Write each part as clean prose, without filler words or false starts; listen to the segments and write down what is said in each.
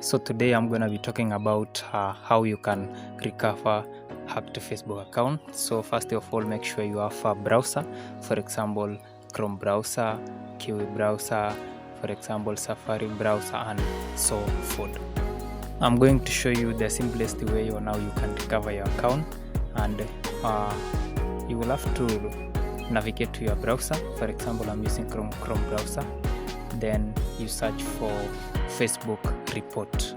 So today I'm going to be talking about how you can recover hacked Facebook account. So first of all, make sure you have a browser, for example Chrome browser, Kiwi browser, for example Safari browser, and so forth. I'm going to show you the simplest way on how you can recover your account, and you will have to navigate to your browser. For example, I'm using Chrome browser. Then you search for Facebook report.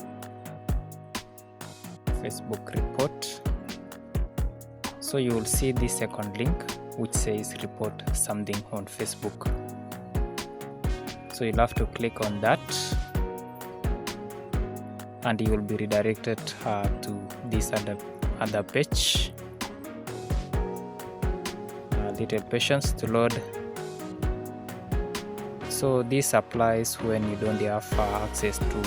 So you will see this second link which says report something on Facebook. So you'll have to click on that, and you will be redirected to this other page. Little patience to load. So this applies when you don't have access to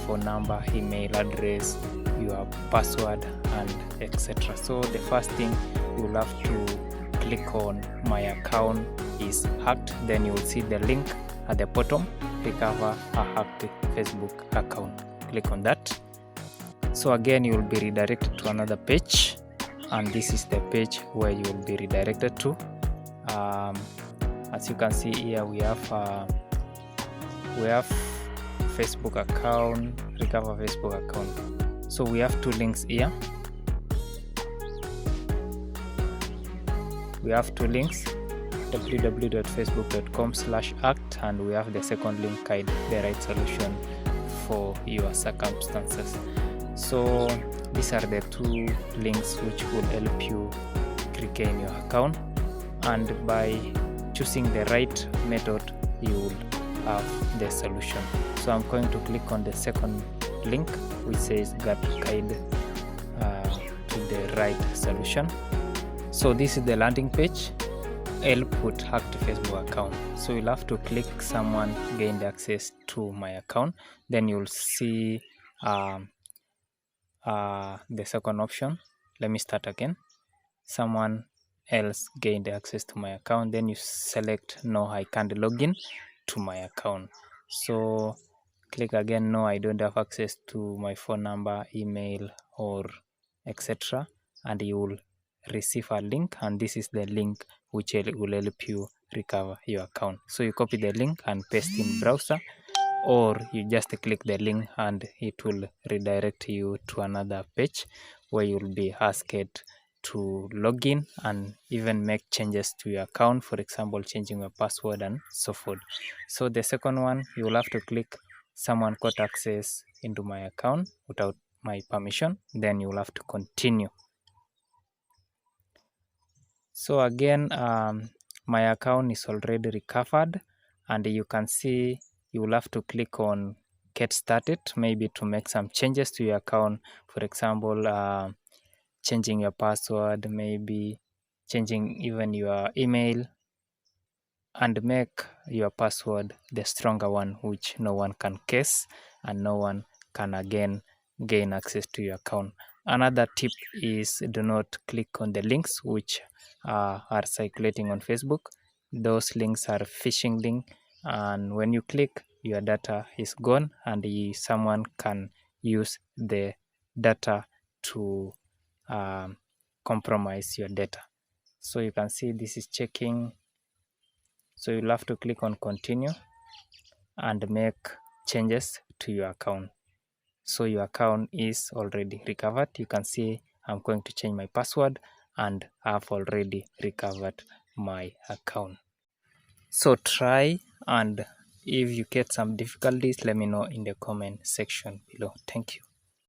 phone number, email address, your password, and etc. So the first thing you'll have to click on my account is hacked. Then you will see the link at the bottom, recover a hacked Facebook account. Click on that. So again you will be redirected to another page, and this is the page where you will be redirected to. As you can see here, we have Facebook account, recover Facebook account. So we have two links here. We have two links, www.facebook.com/act, and we have the second link, guide the right solution for your circumstances. So these are the two links which will help you regain your account, and by choosing the right method you will have the solution. So I'm going to click on the second link which says guide to the right solution. So this is the landing page, help with hacked Facebook account. So you'll have to click someone gained access to my account. Then you'll see the second option. Let me start again. Someone else gained access to my account. Then you select no, I can't log in to my account. So click again, no, I don't have access to my phone number, email, or etc. And you will receive a link, and this is the link which will help you recover your account. So you copy the link and paste in browser, or you just click the link and it will redirect you to another page where you'll be asked to log in and even make changes to your account, for example changing your password and so forth. So the second one, you will have to click someone got access into my account without my permission. Then you will have to continue. So again, my account is already recovered, and you can see you will have to click on get started, maybe to make some changes to your account, for example changing your password, maybe changing even your email, and make your password the stronger one which no one can guess and no one can again gain access to your account. Another tip is do not click on the links which are circulating on Facebook. Those links are phishing links, and when you click, your data is gone, and someone can use the data to compromise your data. So you can see this is checking. So you'll have to click on continue and make changes to your account. So your account is already recovered. You can see I'm going to change my password, and I've already recovered my account. So try, and if you get some difficulties, let me know in the comment section below. Thank you.